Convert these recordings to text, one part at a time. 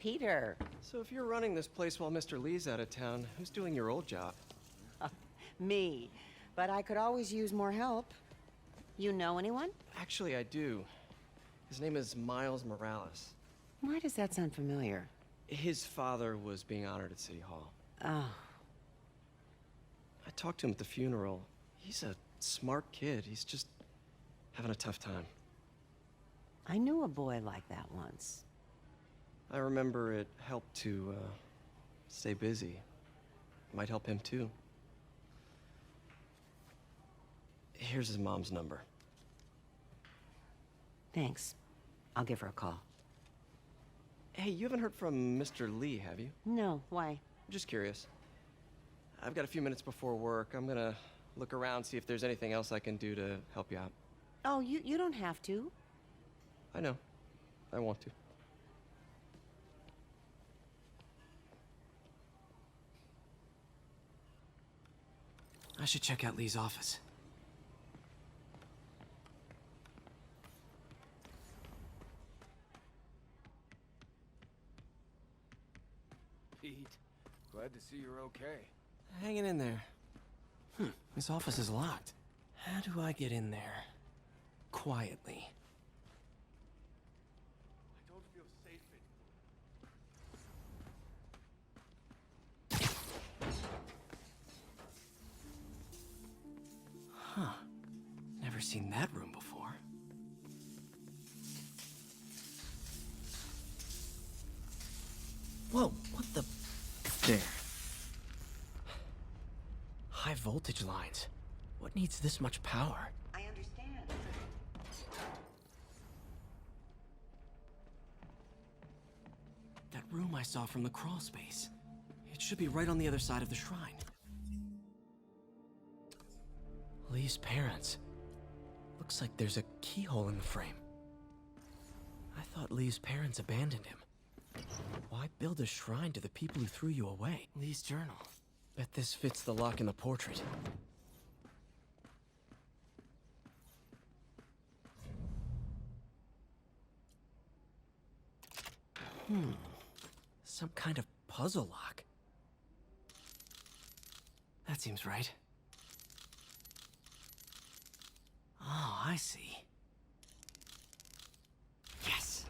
Peter. So if you're running this place while Mr. Lee's out of town, who's doing your old job? Me. But I could always use more help. You know anyone? Actually, I do. His name is Miles Morales. Why does that sound familiar? His father was being honored at City Hall. Oh. I talked to him at the funeral. He's a smart kid. He's just having a tough time. I knew a boy like that once. I remember it helped to, stay busy. Might help him, too. Here's his mom's number. Thanks. I'll give her a call. Hey, you haven't heard from Mr. Lee, have you? No, why? I'm just curious. I've got a few minutes before work. I'm gonna look around, see if there's anything else I can do to help you out. Oh, you don't have to. I know. I want to. I should check out Lee's office. Pete, glad to see you're okay. Hanging in there. His office is locked. How do I get in there? Quietly. I don't feel safe Huh. Never seen that room before. Whoa, what the... There. High voltage lines. What needs this much power? I understand. That room I saw from the crawl space. It should be right on the other side of the shrine. Lee's parents. Looks like there's a keyhole in the frame. I thought Lee's parents abandoned him. Why build a shrine to the people who threw you away? Lee's journal. Bet this fits the lock in the portrait. Some kind of puzzle lock. That seems right. Oh, I see. Yes!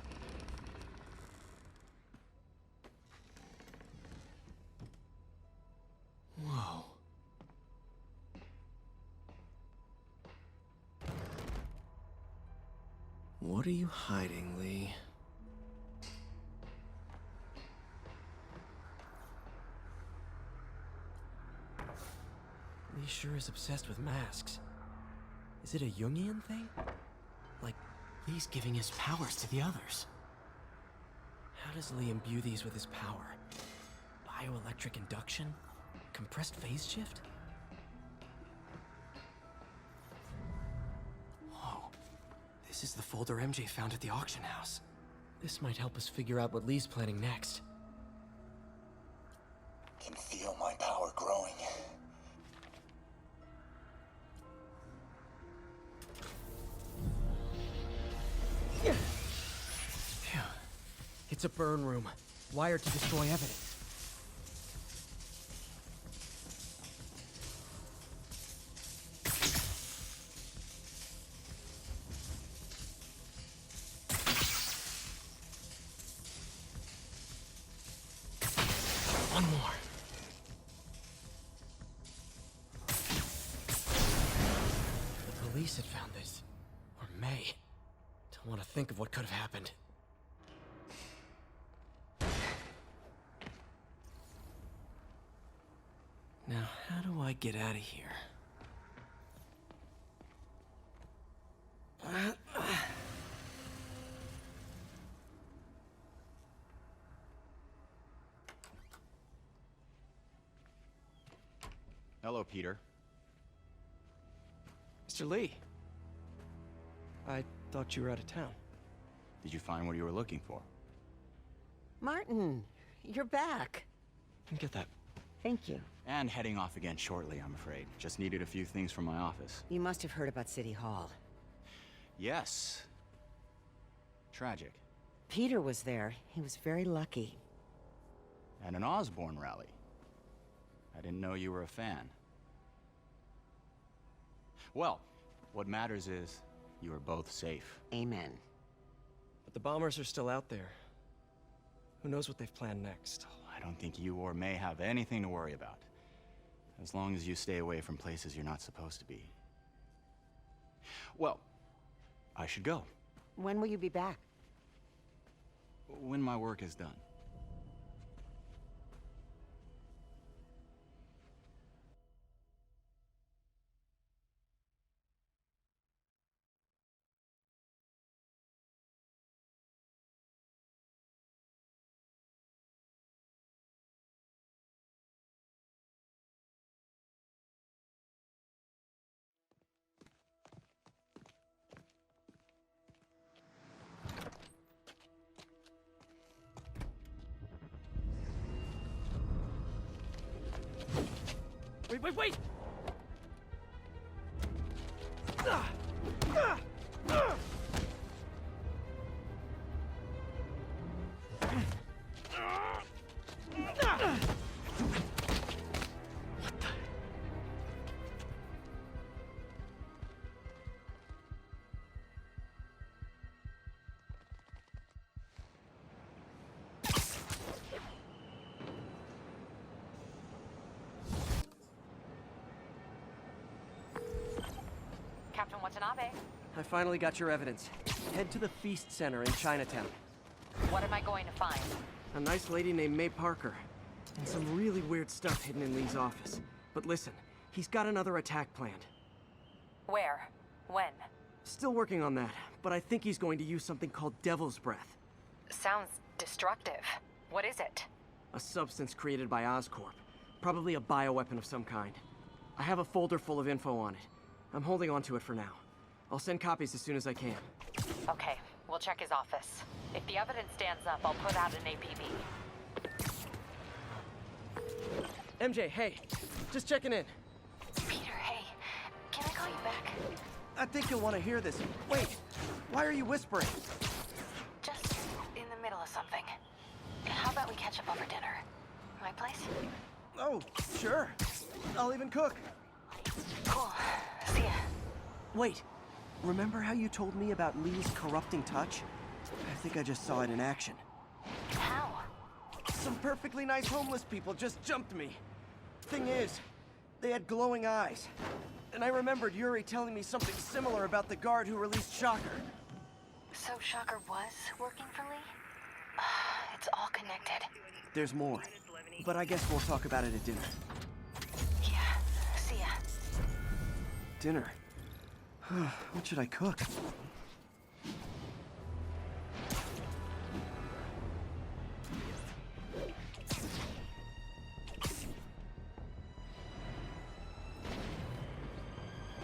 Whoa. What are you hiding, Lee? Lee sure is obsessed with masks. Is it a Jungian thing? Like, Lee's giving his powers to the others. How does Lee imbue these with his power? Bioelectric induction? Compressed phase shift? Whoa. This is the folder MJ found at the auction house. This might help us figure out what Lee's planning next. Can feel my power growing. Phew. It's a burn room, wired to destroy evidence. One more. The police had found this. Or may. Don't want to think of what could have happened. Now, how do I get out of here? Hello, Peter. Mr. Lee. I thought you were out of town. Did you find what you were looking for? Martin, you're back. Get that. Thank you. And heading off again shortly, I'm afraid. Just needed a few things from my office. You must have heard about City Hall. Yes. Tragic. Peter was there. He was very lucky. At an Osborne rally. I didn't know you were a fan. Well, what matters is you are both safe. Amen. But the bombers are still out there. Who knows what they've planned next? I don't think you or May have anything to worry about. As long as you stay away from places you're not supposed to be. Well, I should go. When will you be back? When my work is done. Wait! Captain Watanabe, I finally got your evidence. Head to the Feast Center in Chinatown. what am I going to find? A nice lady named May Parker. And some really weird stuff hidden in Lee's office. But listen, he's got another attack planned. Where? When? Still working on that, but I think he's going to use something called Devil's Breath. Sounds destructive. What is it? A substance created by Oscorp. Probably a bioweapon of some kind. I have a folder full of info on it. I'm holding on to it for now. I'll send copies as soon as I can. Okay, we'll check his office. If the evidence stands up, I'll put out an APB. MJ, hey. Just checking in. Peter, hey. Can I call you back? I think you'll want to hear this. Wait, why are you whispering? Just in the middle of something. How about we catch up over dinner? My place? Oh, sure. I'll even cook. Cool. See ya. Wait, remember how you told me about Lee's corrupting touch? I think I just saw it in action. How? Some perfectly nice homeless people just jumped me. Thing is, they had glowing eyes. And I remembered Yuri telling me something similar about the guard who released Shocker. So Shocker was working for Lee? It's all connected. There's more, but I guess we'll talk about it at dinner. Yeah. See ya. Dinner? What should I cook?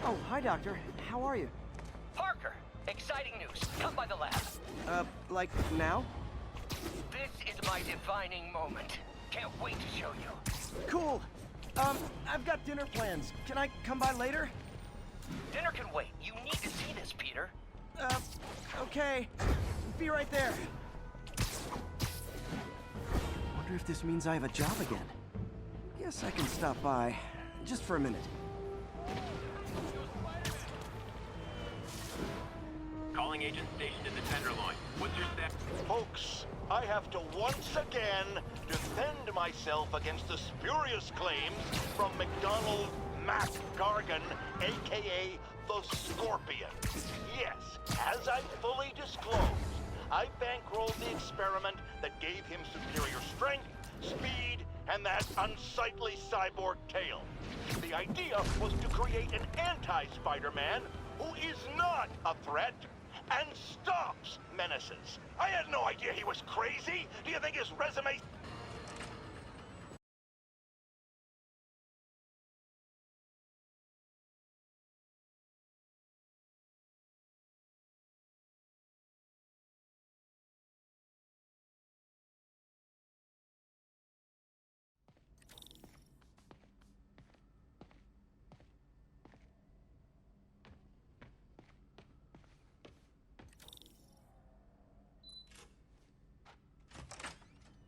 Oh, hi, Doctor. How are you? Parker, exciting news. Come by the lab. Like now? This is my defining moment. Can't wait to show you. Cool. I've got dinner plans. Can I come by later? Dinner can wait. You need to see this, Peter. Okay. Be right there. Wonder if this means I have a job again. Guess I can stop by. Just for a minute. Calling agent stationed in the Tenderloin. What's your status? Folks, I have to once again defend myself against the spurious claims from McDonald Mac Gargan, aka the Scorpion. Yes, as I fully disclosed, I bankrolled the experiment that gave him superior strength, speed, and that unsightly cyborg tail. The idea was to create an anti-Spider-Man who is not a threat and stops menaces. I had no idea he was crazy. Do you think his resume...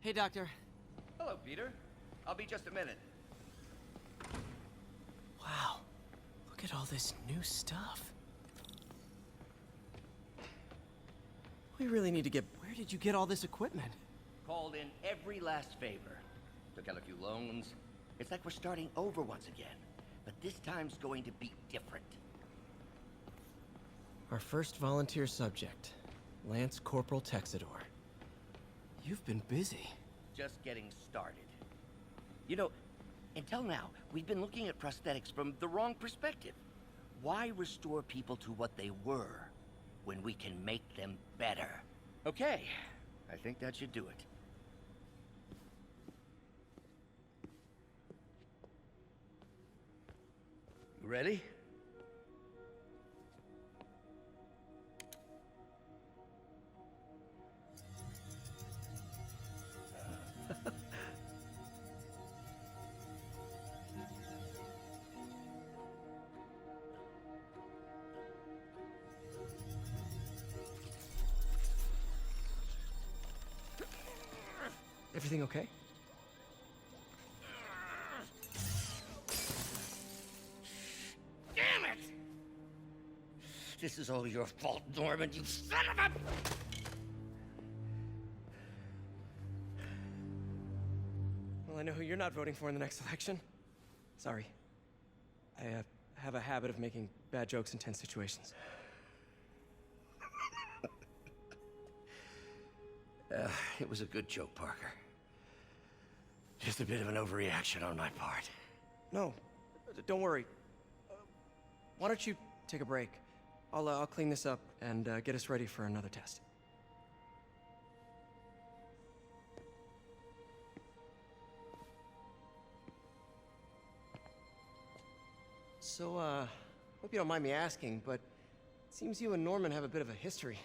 Hey, Doctor. Hello, Peter. I'll be just a minute. Wow. Look at all this new stuff. We really need to get... Where did you get all this equipment? Called in every last favor. Took out a few loans. It's like we're starting over once again. But this time's going to be different. Our first volunteer subject, Lance Corporal Texador. You've been busy. Just getting started. You know, until now, we've been looking at prosthetics from the wrong perspective. Why restore people to what they were when we can make them better? Okay, I think that should do it. You ready? Everything okay? Damn it! This is all your fault, Norman, you son of a... Well, I know who you're not voting for in the next election. Sorry. I have a habit of making bad jokes in tense situations. It was a good joke, Parker. Just a bit of an overreaction on my part. No, don't worry. Why don't you take a break? I'll clean this up and get us ready for another test. So, hope you don't mind me asking, but it seems you and Norman have a bit of a history.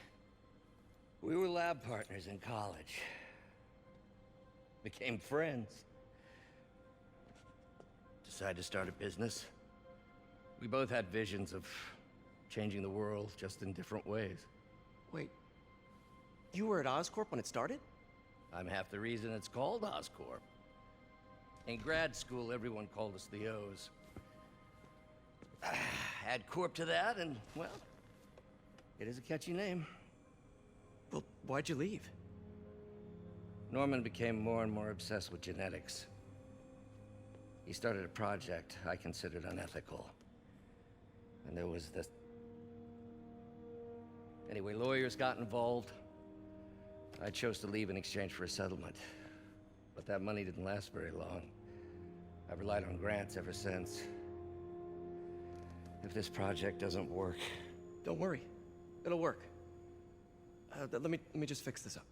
We were lab partners in college. Became friends. Decided to start a business. We both had visions of changing the world, just in different ways. Wait, you were at Oscorp when it started? I'm half the reason it's called Oscorp. In grad school, everyone called us the O's. Add Corp to that, and, well, it is a catchy name. Well, why'd you leave? Norman became more and more obsessed with genetics. He started a project I considered unethical. And there was this... Anyway, lawyers got involved. I chose to leave in exchange for a settlement. But that money didn't last very long. I've relied on grants ever since. If this project doesn't work... Don't worry. It'll work. Let me just fix this up.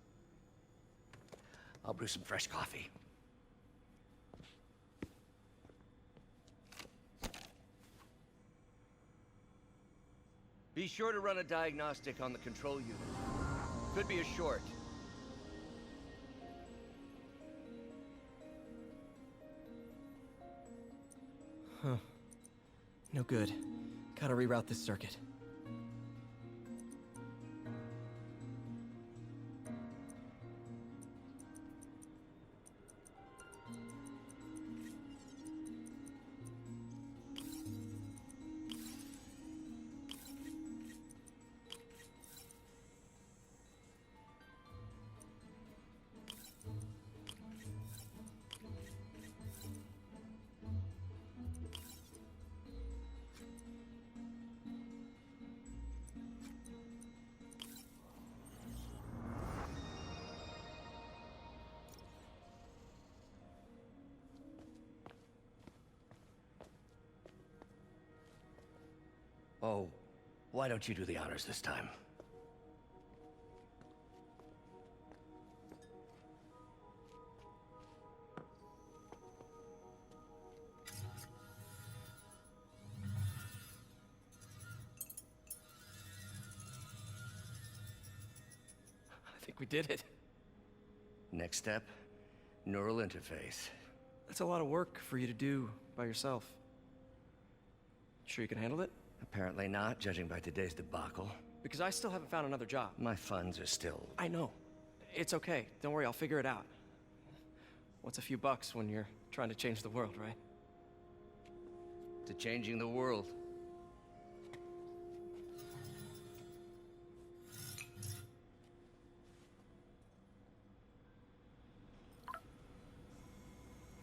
I'll brew some fresh coffee. Be sure to run a diagnostic on the control unit. Could be a short. Huh. No good. Gotta reroute this circuit. Oh, why don't you do the honors this time? I think we did it. Next step, neural interface. That's a lot of work for you to do by yourself. Sure you can handle it? Apparently not, judging by today's debacle. Because I still haven't found another job. My funds are still... I know. It's okay. Don't worry, I'll figure it out. What's a few bucks when you're trying to change the world, right? To changing the world.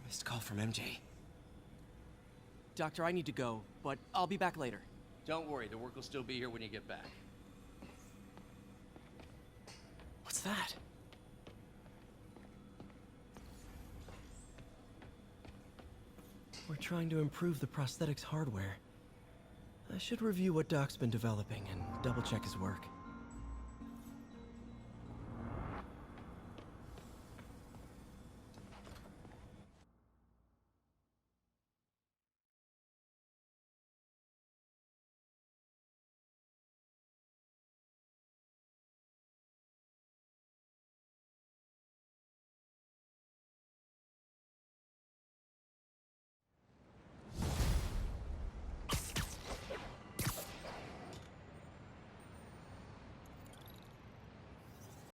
Missed call from MJ. Doctor, I need to go, but I'll be back later. Don't worry, the work will still be here when you get back. What's that? We're trying to improve the prosthetics hardware. I should review what Doc's been developing and double-check his work.